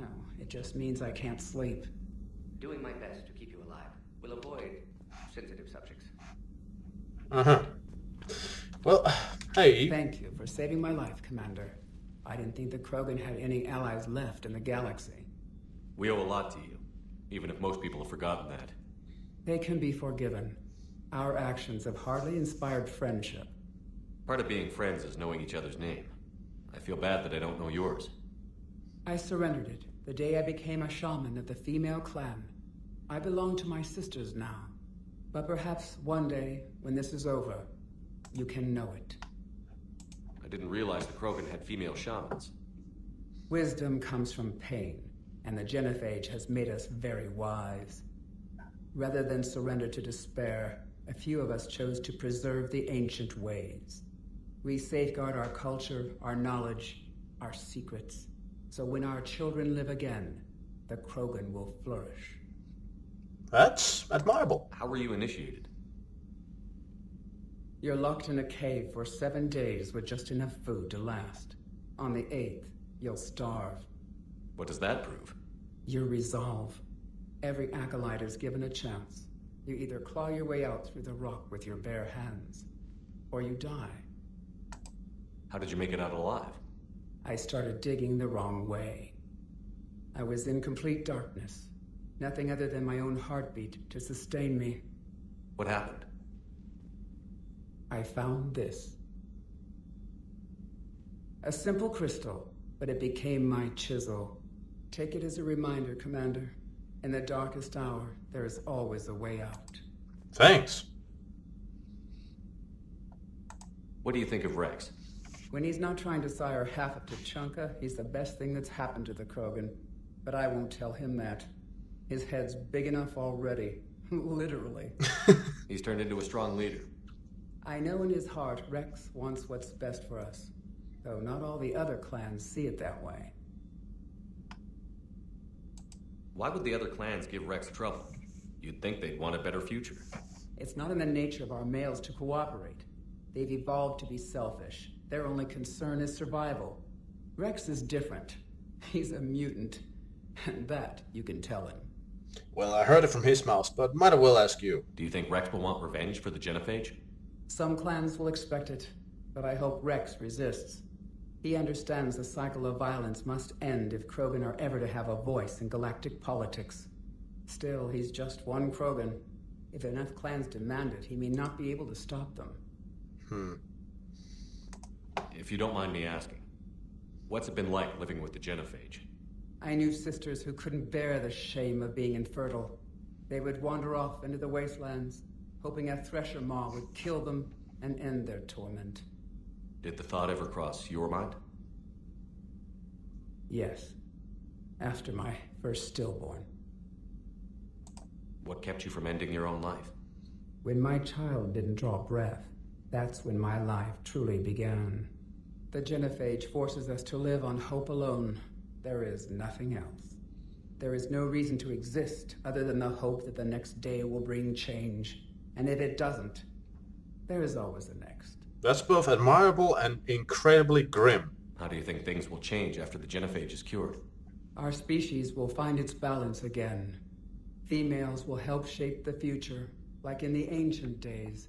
No, it just means I can't sleep. Doing my best to keep you alive. Will avoid sensitive subjects. Uh-huh. Well, hey. Thank you for saving my life, Commander. I didn't think the Krogan had any allies left in the galaxy. We owe a lot to you, even if most people have forgotten that. They can be forgiven. Our actions have hardly inspired friendship. Part of being friends is knowing each other's name. I feel bad that I don't know yours. I surrendered it the day I became a shaman of the female clan. I belong to my sisters now. But perhaps one day, when this is over, you can know it. I didn't realize the Krogan had female shamans. Wisdom comes from pain, and the Genophage has made us very wise. Rather than surrender to despair, a few of us chose to preserve the ancient ways. We safeguard our culture, our knowledge, our secrets. So when our children live again, the Krogan will flourish. That's admirable. How were you initiated? You're locked in a cave for 7 days with just enough food to last. On the 8th, you'll starve. What does that prove? Your resolve. Every acolyte is given a chance. You either claw your way out through the rock with your bare hands, or you die. How did you make it out alive? I started digging the wrong way. I was in complete darkness. Nothing other than my own heartbeat to sustain me. What happened? I found this. A simple crystal, but it became my chisel. Take it as a reminder, Commander. In the darkest hour, there is always a way out. Thanks. What do you think of Rex? When he's not trying to sire half of Tuchanka, he's the best thing that's happened to the Krogan. But I won't tell him that. His head's big enough already. Literally. He's turned into a strong leader. I know in his heart Rex wants what's best for us. Though not all the other clans see it that way. Why would the other clans give Rex trouble? You'd think they'd want a better future. It's not in the nature of our males to cooperate. They've evolved to be selfish. Their only concern is survival. Rex is different. He's a mutant. And that you can tell him. Well, I heard it from his mouth, but might as well ask you. Do you think Rex will want revenge for the Genophage? Some clans will expect it, but I hope Rex resists. He understands the cycle of violence must end if Krogan are ever to have a voice in galactic politics. Still, he's just one Krogan. If enough clans demand it, he may not be able to stop them. If you don't mind me asking, what's it been like living with the Genophage? I knew sisters who couldn't bear the shame of being infertile. They would wander off into the wastelands, hoping a thresher maw would kill them and end their torment. Did the thought ever cross your mind? Yes. After my first stillborn. What kept you from ending your own life? When my child didn't draw breath, that's when my life truly began. The Genophage forces us to live on hope alone. There is nothing else. There is no reason to exist other than the hope that the next day will bring change. And if it doesn't, there is always a next. That's both admirable and incredibly grim. How do you think things will change after the Genophage is cured? Our species will find its balance again. Females will help shape the future, like in the ancient days,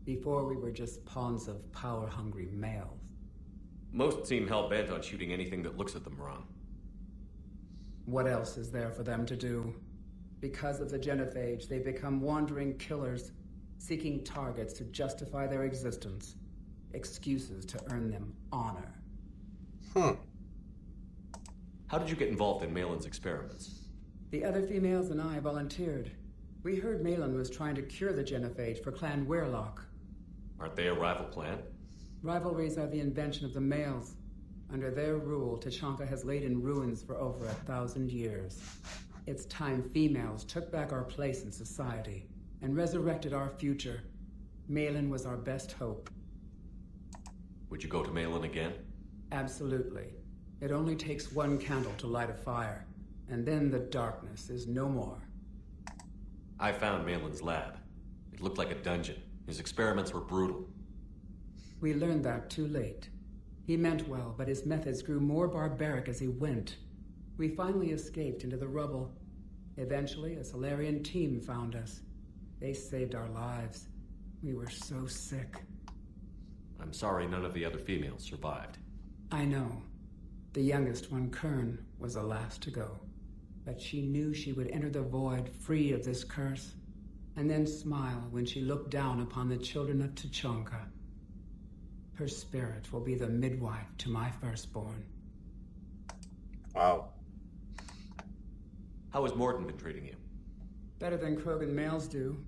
before we were just pawns of power-hungry males. Most seem hell-bent on shooting anything that looks at them wrong. What else is there for them to do? Because of the Genophage, they become wandering killers, seeking targets to justify their existence. Excuses to earn them honor. How did you get involved in Malin's experiments? The other females and I volunteered. We heard Malin was trying to cure the Genophage for Clan Weirlock. Aren't they a rival clan? Rivalries are the invention of the males. Under their rule, Tuchanka has laid in ruins for over 1,000 years. It's time females took back our place in society and resurrected our future. Malin was our best hope. Would you go to Malin again? Absolutely. It only takes one candle to light a fire, and then the darkness is no more. I found Malin's lab. It looked like a dungeon. His experiments were brutal. We learned that too late. He meant well, but his methods grew more barbaric as he went. We finally escaped into the rubble. Eventually, a Solarian team found us. They saved our lives. We were so sick. I'm sorry none of the other females survived. I know. The youngest one, Kern, was the last to go. But she knew she would enter the void free of this curse, and then smile when she looked down upon the children of Tuchanka. Her spirit will be the midwife to my firstborn. Wow. How has Morton been treating you? Better than Krogan males do.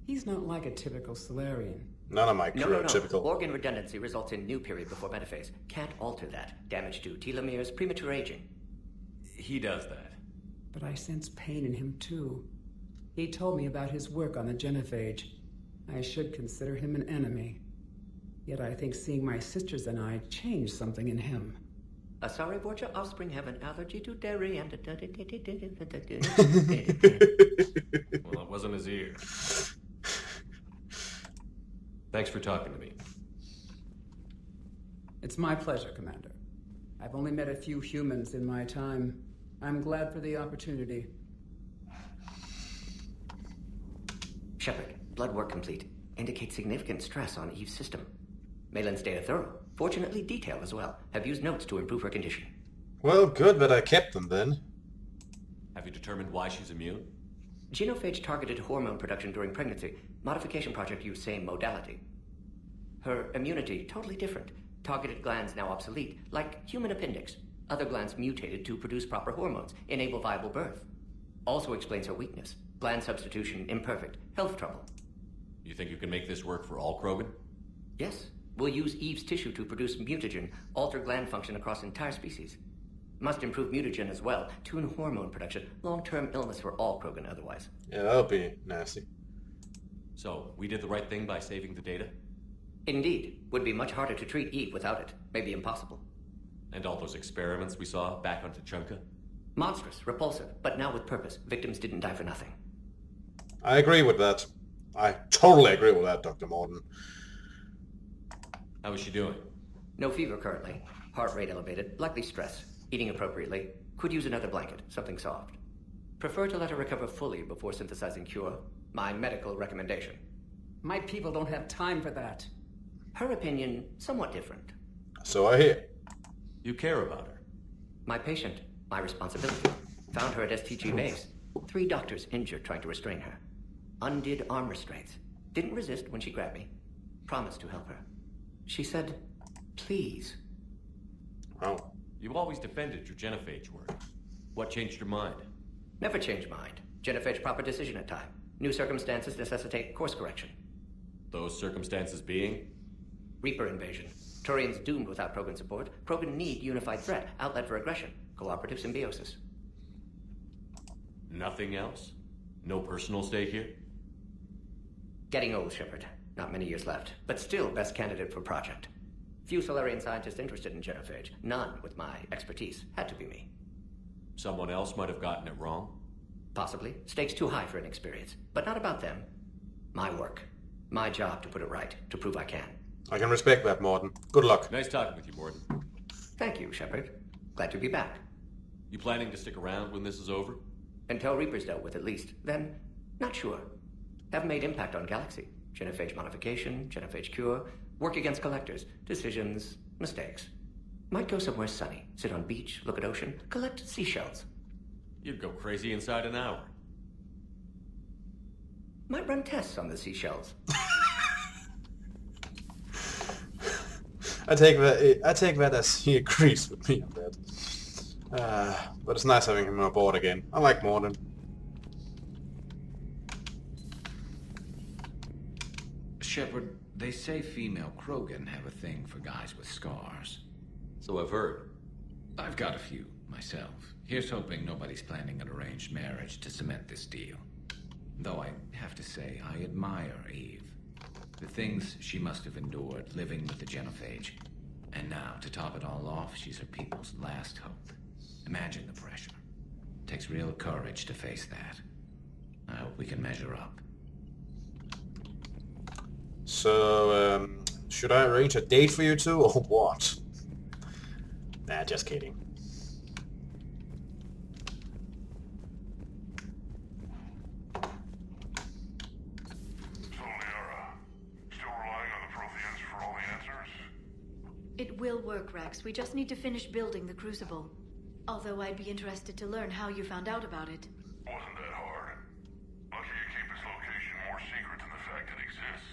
He's not like a typical Solarian. None of my crew are typical. Organ redundancy results in new period before metaphase. Can't alter that. Damage to telomeres, premature aging. He does that. But I sense pain in him too. He told me about his work on the Genophage. I should consider him an enemy. Yet I think seeing my sisters and I changed something in him. Sorry, Borgia offspring have an allergy to dairy and... Well, it wasn't his ear. Thanks for talking to me. It's my pleasure, Commander. I've only met a few humans in my time. I'm glad for the opportunity. Shepard, blood work complete. Indicates significant stress on Eve's system. Malin's data thorough. Fortunately detailed as well. Have used notes to improve her condition. Well, good that I kept them then. Have you determined why she's immune? Genophage targeted hormone production during pregnancy. Modification project used same modality. Her immunity totally different. Targeted glands now obsolete, like human appendix. Other glands mutated to produce proper hormones, enable viable birth. Also explains her weakness. Gland substitution imperfect. Health trouble. You think you can make this work for all Krogan? Yes. We'll use Eve's tissue to produce mutagen, alter gland function across entire species. Must improve mutagen as well, tune hormone production, long-term illness for all Krogan otherwise. Yeah, that'll be nasty. So, we did the right thing by saving the data? Indeed. Would be much harder to treat Eve without it. Maybe impossible. And all those experiments we saw back on Tuchanka? Monstrous, repulsive, but now with purpose. Victims didn't die for nothing. I agree with that. I totally agree with that, Dr. Morton. How is she doing? No fever currently. Heart rate elevated, likely stress. Eating appropriately. Could use another blanket, something soft. Prefer to let her recover fully before synthesizing cure. My medical recommendation. My people don't have time for that. Her opinion, somewhat different. So I hear. You care about her. My patient, my responsibility. Found her at STG base. 3 doctors injured trying to restrain her. Undid arm restraints. Didn't resist when she grabbed me. Promised to help her. She said, please. Oh. You've always defended your Genophage work. What changed your mind? Never change mind. Genophage proper decision at time. New circumstances necessitate course correction. Those circumstances being? Reaper invasion. Turians doomed without Krogan support. Krogan need unified threat, outlet for aggression. Cooperative symbiosis. Nothing else? No personal stake here? Getting old, Shepard. Not many years left, but still best candidate for project. Few Solarian scientists interested in Genophage. None with my expertise. Had to be me. Someone else might have gotten it wrong? Possibly. Stakes too high for inexperience. But not about them. My work. My job to put it right. To prove I can. I can respect that, Morton. Good luck. Nice talking with you, Morton. Thank you, Shepard. Glad to be back. You planning to stick around when this is over? Until Reaper's dealt with, at least. Then, not sure. Haven't made impact on Galaxy. Genophage modification, Genophage cure, work against collectors, decisions, mistakes. Might go somewhere sunny, sit on beach, look at ocean, collect seashells. You'd go crazy inside an hour. Might run tests on the seashells. I take that as he agrees with me on that. But it's nice having him aboard again. I like Morton. Shepard, they say female Krogan have a thing for guys with scars. So I've heard. I've got a few, myself. Here's hoping nobody's planning an arranged marriage to cement this deal. Though I have to say, I admire Eve. The things she must have endured living with the Genophage. And now, to top it all off, she's her people's last hope. Imagine the pressure. Takes real courage to face that. I hope we can measure up. So, should I arrange a date for you two, or what? Nah, just kidding. will work, Rex. We just need to finish building the Crucible. Although I'd be interested to learn how you found out about it. Wasn't that hard. Lucky you keep its location more secret than the fact it exists.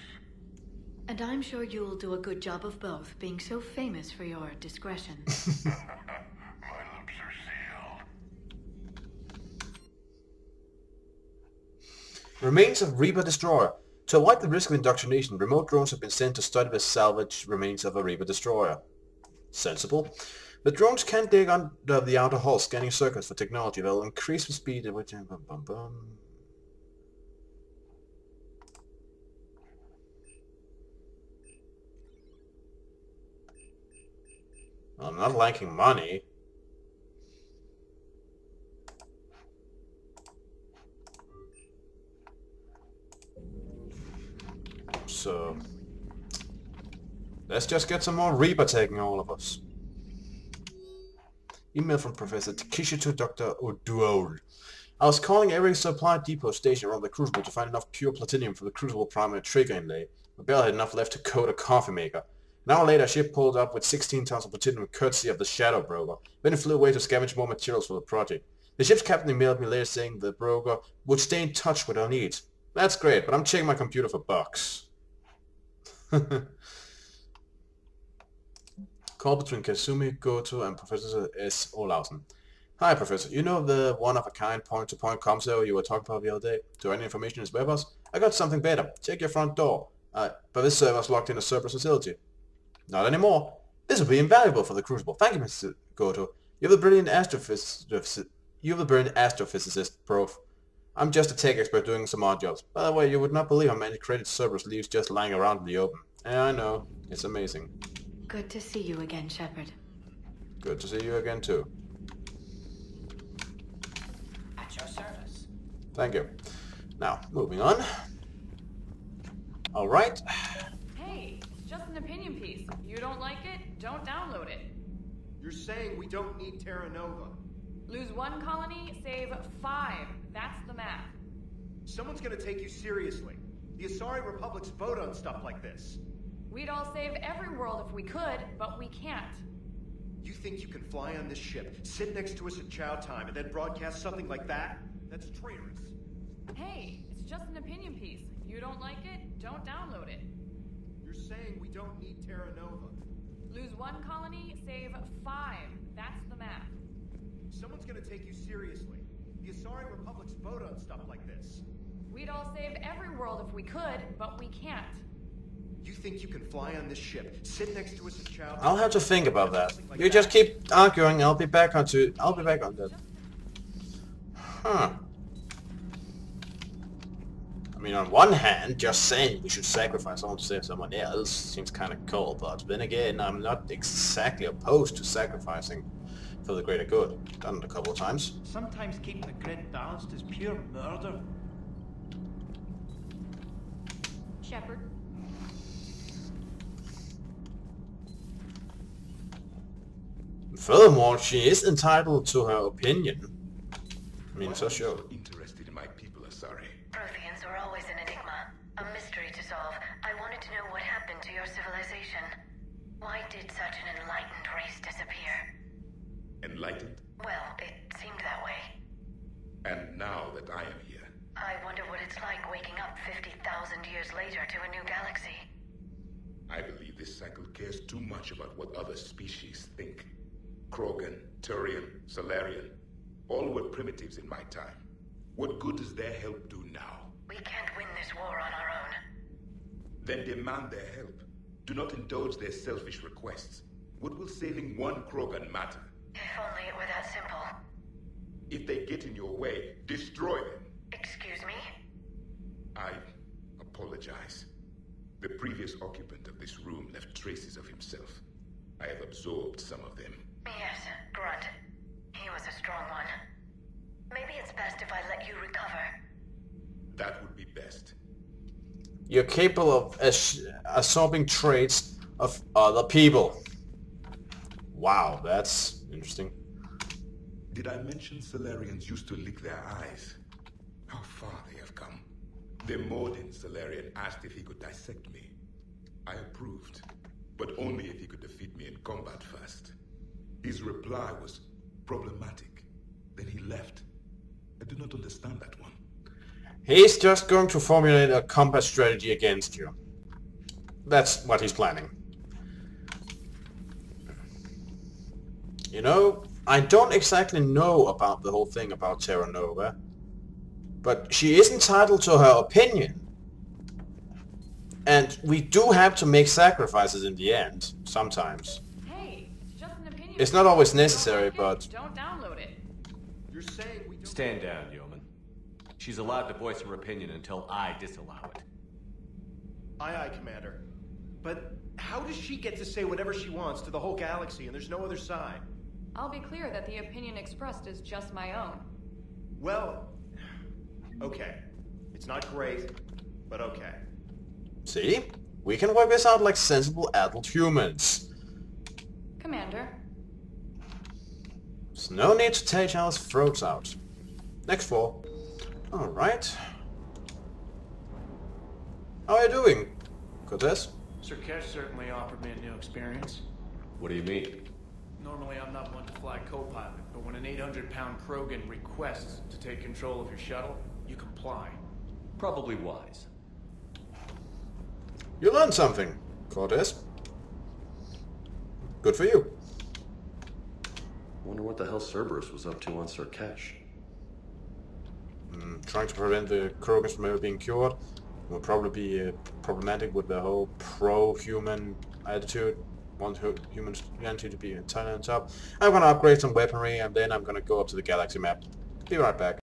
And I'm sure you'll do a good job of both, being so famous for your discretion. My lips are sealed. Remains of Reaper Destroyer. To avoid the risk of indoctrination, remote drones have been sent to study the salvaged remains of a Reaper Destroyer. Sensible. The drones can dig under the outer hull, scanning circuits for technology that will increase the speed at which... I'm not liking money. So, let's just get some more Reaper taking all of us. Email from Professor Takisha to Dr. O'Duol. I was calling every supply depot station around the Crucible to find enough pure platinum for the Crucible primary trigger inlay. I barely had enough left to coat a coffee maker. An hour later, a ship pulled up with 16 tons of platinum courtesy of the Shadow Broker. Then it flew away to scavenge more materials for the project. The ship's captain emailed me later saying the broker would stay in touch with our needs. That's great, but I'm checking my computer for bugs. Call between Kasumi Goto and Professor S. Olausen. Hi, Professor. You know the one-of-a-kind point-to-point comms you were talking about the other day? Do any information is web us? I got something better. Check your front door. But this server's locked in a Cerberus facility. Not anymore. This will be invaluable for the Crucible. Thank you, Mr. Goto. You're the brilliant astrophysicist, Prof. I'm just a tech expert doing some odd jobs. By the way, you would not believe how many credits Cerberus leaves just lying around in the open. Yeah, I know. It's amazing. Good to see you again, Shepard. Good to see you again, too. At your service. Thank you. Now, moving on. Alright. Hey, it's just an opinion piece. You don't like it, don't download it. You're saying we don't need Terra Nova. Lose 1 colony, save 5. That's the math. Someone's gonna take you seriously. The Asari Republics vote on stuff like this. We'd all save every world if we could, but we can't. You think you can fly on this ship, sit next to us at chow time, and then broadcast something like that? That's traitorous. Hey, it's just an opinion piece. You don't like it, don't download it. You're saying we don't need Terra Nova. Lose 1 colony, save 5. That's the math. Someone's gonna take you seriously. The Asari Republics vote on stuff like this. We'd all save every world if we could, but we can't. You think you can fly on this ship, sit next to us at chow time? I'll have to think about that. You just keep arguing, I'll be back on that. Huh. I mean, on one hand, just saying we should sacrifice someone to save someone else seems kind of cold, but then again, I'm not exactly opposed to sacrificing for the greater good. Done it a couple of times. Sometimes keeping the grid balanced is pure murder. Shepard. Furthermore, she is entitled to her opinion. I mean, so sure. Interested in my people, Asari. Protheans are always an enigma, a mystery to solve. I wanted to know what happened to your civilization. Why did such an enlightened race disappear? Enlightened? Well, it seemed that way. And now that I am here, I wonder what it's like waking up 50,000 years later to a new galaxy. I believe this cycle cares too much about what other species think. Krogan, Turian, Solarian, all were primitives in my time. What good does their help do now? We can't win this war on our own. Then demand their help. Do not indulge their selfish requests. What will saving 1 Krogan matter? If only it were that simple. If they get in your way, destroy them. Excuse me? I apologize. The previous occupant of this room left traces of himself. I have absorbed some of them. Yes, Grunt. He was a strong one. Maybe it's best if I let you recover. That would be best. You're capable of absorbing traits of other people. Wow, that's interesting. Did I mention Solarians used to lick their eyes? How far they have come. The Mordin Solarian asked if he could dissect me. I approved. but only if he could defeat me in combat first. His reply was problematic. Then he left. I do not understand that one. He's just going to formulate a combat strategy against you. That's what he's planning. You know, I don't exactly know about the whole thing about Terra Nova, but she is entitled to her opinion. And we do have to make sacrifices in the end, sometimes. Hey, it's just an opinion. It's not always necessary, but... Don't download it. You're saying we don't... Stand down, Yeoman. She's allowed to voice her opinion until I disallow it. Aye, aye, Commander. But how does she get to say whatever she wants to the whole galaxy and there's no other side? I'll be clear that the opinion expressed is just my own. Well, okay. It's not great, but okay. See? We can work this out like sensible adult humans. Commander. There's no need to take our throats out. Next floor. Alright. How are you doing, Cortez? Sir Kesh certainly offered me a new experience. What do you mean? Normally I'm not one to fly co-pilot, but when an 800-pound Krogan requests to take control of your shuttle, you comply. Probably wise. You learned something, Cortez. Good for you. Wonder what the hell Cerberus was up to on Sir Kesh. Trying to prevent the Krogans from ever being cured will probably be problematic with the whole pro-human attitude. Want humanity to be entirely on top. I'm gonna upgrade some weaponry and then I'm gonna go up to the galaxy map. Be right back.